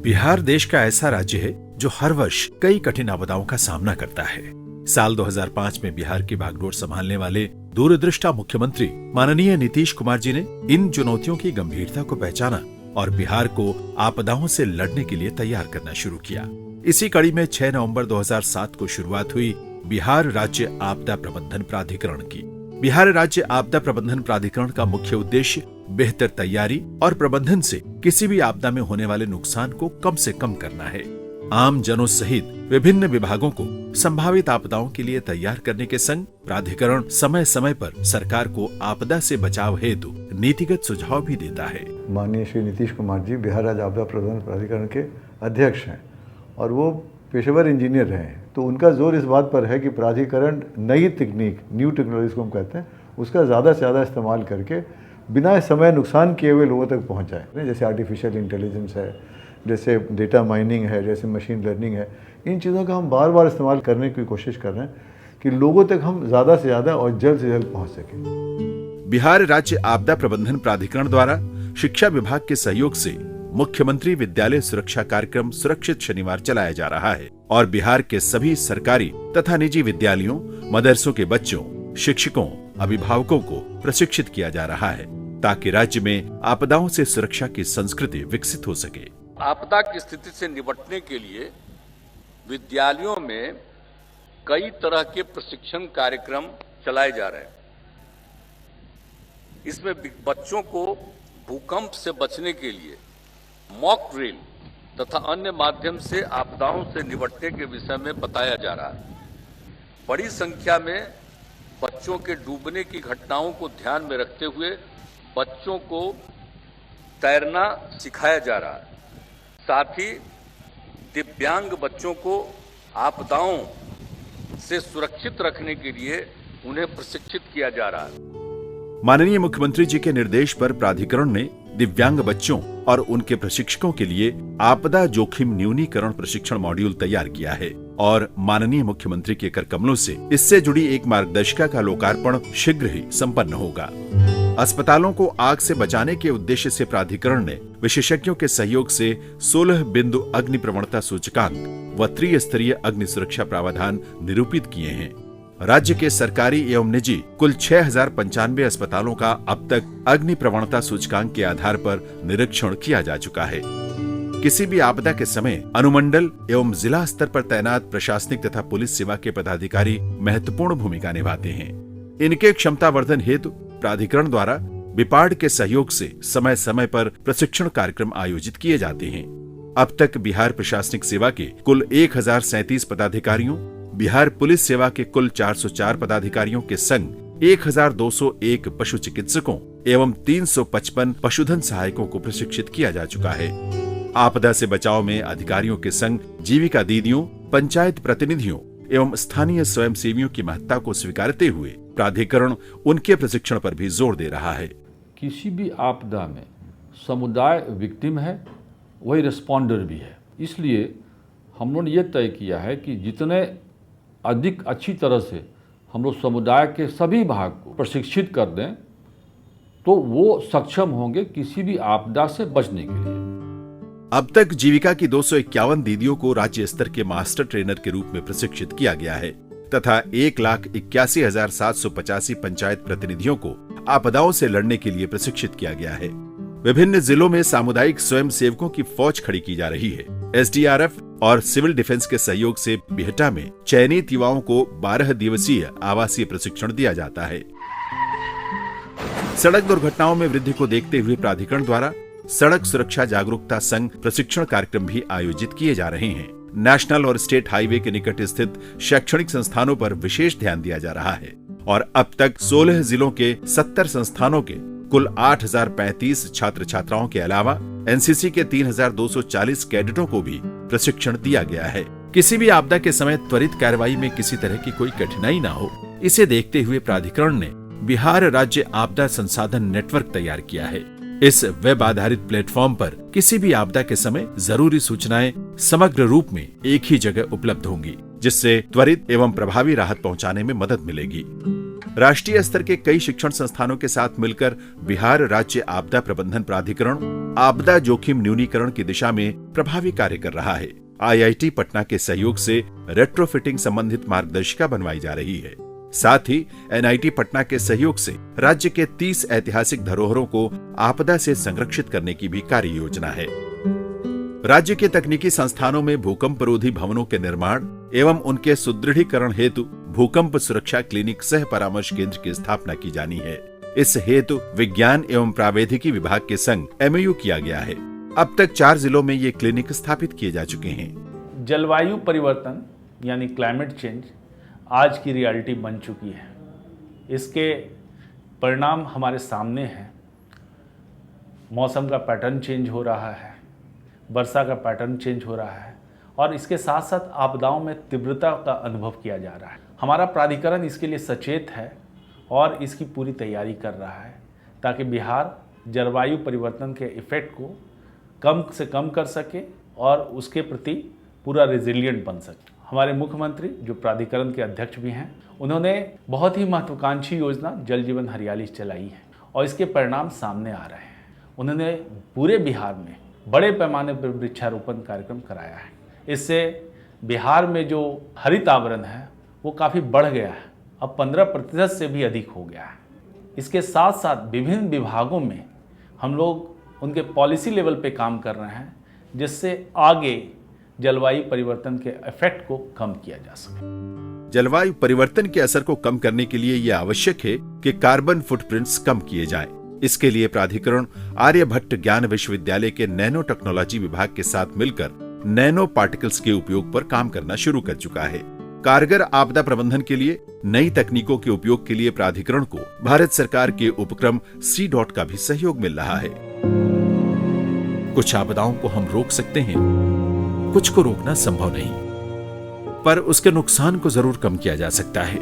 बिहार देश का ऐसा राज्य है जो हर वर्ष कई कठिन आपदाओं का सामना करता है। साल 2005 में बिहार की बागडोर संभालने वाले दूरदृष्टा मुख्यमंत्री माननीय नीतीश कुमार जी ने इन चुनौतियों की गंभीरता को पहचाना और बिहार को आपदाओं से लड़ने के लिए तैयार करना शुरू किया। इसी कड़ी में 6 नवंबर 2007 को शुरुआत हुई बिहार राज्य आपदा प्रबंधन प्राधिकरण की। बिहार राज्य आपदा प्रबंधन प्राधिकरण का मुख्य उद्देश्य बेहतर तैयारी और प्रबंधन से किसी भी आपदा में होने वाले नुकसान को कम से कम करना है। आम जनों सहित विभिन्न विभागों को संभावित आपदाओं के लिए तैयार करने के संग प्राधिकरण समय समय पर सरकार को आपदा से बचाव हेतु नीतिगत सुझाव भी देता है। माननीय श्री नीतीश कुमार जी बिहार राज्य आपदा प्रबंधन प्राधिकरण के अध्यक्ष हैं और वो पेशेवर इंजीनियर रहे हैं, तो उनका जोर इस बात पर है कि प्राधिकरण नई तकनीक, न्यू टेक्नोलॉजीज को हम कहते हैं, उसका ज़्यादा से ज़्यादा इस्तेमाल करके बिना समय नुकसान किए हुए लोगों तक पहुंच जाए। जैसे आर्टिफिशियल इंटेलिजेंस है, जैसे डेटा माइनिंग है, जैसे मशीन लर्निंग है, इन चीज़ों का हम बार बार इस्तेमाल करने की कोशिश कर रहे हैं कि लोगों तक हम ज़्यादा से ज़्यादा और जल्द से जल्द पहुँच सकें। बिहार राज्य आपदा प्रबंधन प्राधिकरण द्वारा शिक्षा विभाग के सहयोग से मुख्यमंत्री विद्यालय सुरक्षा कार्यक्रम सुरक्षित शनिवार चलाया जा रहा है और बिहार के सभी सरकारी तथा निजी विद्यालयों, मदरसों के बच्चों, शिक्षकों, अभिभावकों को प्रशिक्षित किया जा रहा है ताकि राज्य में आपदाओं से सुरक्षा की संस्कृति विकसित हो सके। आपदा की स्थिति से निपटने के लिए विद्यालयों में कई तरह के प्रशिक्षण कार्यक्रम चलाए जा रहे हैं। इसमें बच्चों को भूकंप से बचने के लिए मॉक ड्रिल तथा अन्य माध्यम से आपदाओं से निपटने के विषय में बताया जा रहा है। बड़ी संख्या में बच्चों के डूबने की घटनाओं को ध्यान में रखते हुए बच्चों को तैरना सिखाया जा रहा है। साथ ही दिव्यांग बच्चों को आपदाओं से सुरक्षित रखने के लिए उन्हें प्रशिक्षित किया जा रहा है। माननीय मुख्यमंत्री जी के निर्देश पर प्राधिकरण ने दिव्यांग बच्चों और उनके प्रशिक्षकों के लिए आपदा जोखिम न्यूनीकरण प्रशिक्षण मॉड्यूल तैयार किया है और माननीय मुख्यमंत्री के कर कमलों से इससे जुड़ी एक मार्गदर्शिका का लोकार्पण शीघ्र ही संपन्न होगा। अस्पतालों को आग से बचाने के उद्देश्य से प्राधिकरण ने विशेषज्ञों के सहयोग से 16 बिंदु अग्नि प्रवणता सूचकांक व त्रिस्तरीय अग्नि सुरक्षा प्रावधान निरूपित किए हैं। राज्य के सरकारी एवं निजी कुल 6095 अस्पतालों का अब तक अग्नि प्रवणता सूचकांक के आधार पर निरीक्षण किया जा चुका है। किसी भी आपदा के समय अनुमंडल एवं जिला स्तर पर तैनात प्रशासनिक तथा पुलिस सेवा के पदाधिकारी महत्वपूर्ण भूमिका निभाते हैं। इनके क्षमतावर्धन हेतु प्राधिकरण द्वारा बिपार्ड के सहयोग से समय समय पर प्रशिक्षण कार्यक्रम आयोजित किए जाते हैं। अब तक बिहार प्रशासनिक सेवा के कुल 1037 पदाधिकारियों, बिहार पुलिस सेवा के कुल 404 पदाधिकारियों के संग 1201 पशु चिकित्सकों एवं 355 पशुधन सहायकों को प्रशिक्षित किया जा चुका है। आपदा से बचाव में अधिकारियों के संग जीविका दीदियों, पंचायत प्रतिनिधियों एवं स्थानीय स्वयंसेवियों की महत्ता को स्वीकारते हुए प्राधिकरण उनके प्रशिक्षण पर भी जोर दे रहा है। किसी भी आपदा में समुदाय विक्टिम है, वही रिस्पॉन्डर भी है। इसलिए हम लोगों ने ये तय किया है कि जितने अधिक अच्छी तरह से हम लोग समुदाय के सभी भाग को प्रशिक्षित कर दें तो वो सक्षम होंगे किसी भी आपदा से बचने के लिए। अब तक जीविका की 251 दीदियों को राज्य स्तर के मास्टर ट्रेनर के रूप में प्रशिक्षित किया गया है तथा 1,81,785 पंचायत प्रतिनिधियों को आपदाओं से लड़ने के लिए प्रशिक्षित किया गया है। विभिन्न जिलों में सामुदायिक स्वयं सेवकों की फौज खड़ी की जा रही है। SDRF और सिविल डिफेंस के सहयोग से बिहटा में चयनित युवाओं को 12 दिवसीय आवासीय प्रशिक्षण दिया जाता है। सड़क दुर्घटनाओं में वृद्धि को देखते हुए प्राधिकरण द्वारा सड़क सुरक्षा जागरूकता संघ प्रशिक्षण कार्यक्रम भी आयोजित किए जा रहे हैं। नेशनल और स्टेट हाईवे के निकट स्थित शैक्षणिक संस्थानों पर विशेष ध्यान दिया जा रहा है और अब तक 16 जिलों के 70 संस्थानों के कुल 8035 छात्र छात्राओं के अलावा NCC के 3240 कैडेटों को भी प्रशिक्षण दिया गया है। किसी भी आपदा के समय त्वरित कार्रवाई में किसी तरह की कोई कठिनाई न हो, इसे देखते हुए प्राधिकरण ने बिहार राज्य आपदा संसाधन नेटवर्क तैयार किया है। इस वेब आधारित प्लेटफॉर्म पर किसी भी आपदा के समय जरूरी सूचनाएं समग्र रूप में एक ही जगह उपलब्ध होंगी, जिससे त्वरित एवं प्रभावी राहत पहुंचाने में मदद मिलेगी। राष्ट्रीय स्तर के कई शिक्षण संस्थानों के साथ मिलकर बिहार राज्य आपदा प्रबंधन प्राधिकरण आपदा जोखिम न्यूनीकरण की दिशा में प्रभावी कार्य कर रहा है। IIT पटना के सहयोग से रेट्रोफिटिंग संबंधित मार्गदर्शिका बनवाई जा रही है। साथ ही NIT पटना के सहयोग से राज्य के 30 ऐतिहासिक धरोहरों को आपदा से संरक्षित करने की भी कार्य योजना है। राज्य के तकनीकी संस्थानों में भूकंपरोधी भवनों के निर्माण एवं उनके सुदृढ़ीकरण हेतु भूकंप सुरक्षा क्लिनिक सह परामर्श केंद्र की स्थापना की जानी है। इस हेतु विज्ञान एवं प्रावैधिकी विभाग के संग MOU किया गया है। अब तक 4 जिलों में ये क्लिनिक स्थापित किए जा चुके हैं। जलवायु परिवर्तन यानी क्लाइमेट चेंज आज की रियलिटी बन चुकी है। इसके परिणाम हमारे सामने हैं। मौसम का पैटर्न चेंज हो रहा है, वर्षा का पैटर्न चेंज हो रहा है और इसके साथ साथ आपदाओं में तीव्रता का अनुभव किया जा रहा है। हमारा प्राधिकरण इसके लिए सचेत है और इसकी पूरी तैयारी कर रहा है ताकि बिहार जलवायु परिवर्तन के इफेक्ट को कम से कम कर सके और उसके प्रति पूरा रेजिलिएंट बन सके। हमारे मुख्यमंत्री जो प्राधिकरण के अध्यक्ष भी हैं, उन्होंने बहुत ही महत्वाकांक्षी योजना जल जीवन हरियाली चलाई है और इसके परिणाम सामने आ रहे हैं। उन्होंने पूरे बिहार में बड़े पैमाने पर वृक्षारोपण कार्यक्रम कराया है। इससे बिहार में जो हरित आवरण है वो काफ़ी बढ़ गया है, अब 15% से भी अधिक हो गया है। इसके साथ साथ विभिन्न विभागों में हम लोग उनके पॉलिसी लेवल पे काम कर रहे हैं जिससे आगे जलवायु परिवर्तन के इफेक्ट को कम किया जा सके। जलवायु परिवर्तन के असर को कम करने के लिए यह आवश्यक है कि कार्बन फुटप्रिंट्स कम किए जाएं। इसके लिए प्राधिकरण आर्यभट्ट ज्ञान विश्वविद्यालय के नैनो टेक्नोलॉजी विभाग के साथ मिलकर नैनो पार्टिकल्स के उपयोग पर काम करना शुरू कर चुका है। कारगर आपदा प्रबंधन के लिए नई तकनीकों के उपयोग के लिए प्राधिकरण को भारत सरकार के उपक्रम C.DOT का भी सहयोग मिल रहा है। कुछ आपदाओं को हम रोक सकते हैं, कुछ को रोकना संभव नहीं, पर उसके नुकसान को जरूर कम किया जा सकता है।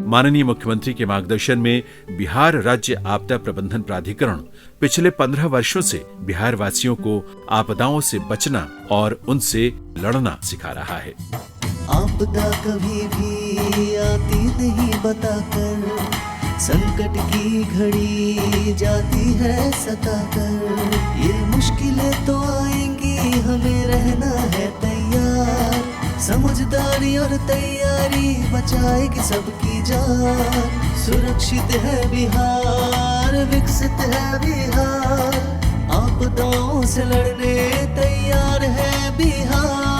माननीय मुख्यमंत्री के मार्गदर्शन में बिहार राज्य आपदा प्रबंधन प्राधिकरण पिछले 15 वर्षों से बिहार वासियों को आपदाओं से बचना और उनसे लड़ना सिखा रहा है। आपदा कभी भी आती नहीं बताकर, संकट की घड़ी जाती है सताकर। ये मुश्किलें तो आएंगी, हमें रहना है तैयार। समझदारी और तैयारी बचाएगी सबकी जान। सुरक्षित है बिहार, विकसित है बिहार, आपदाओं से लड़ने तैयार है बिहार।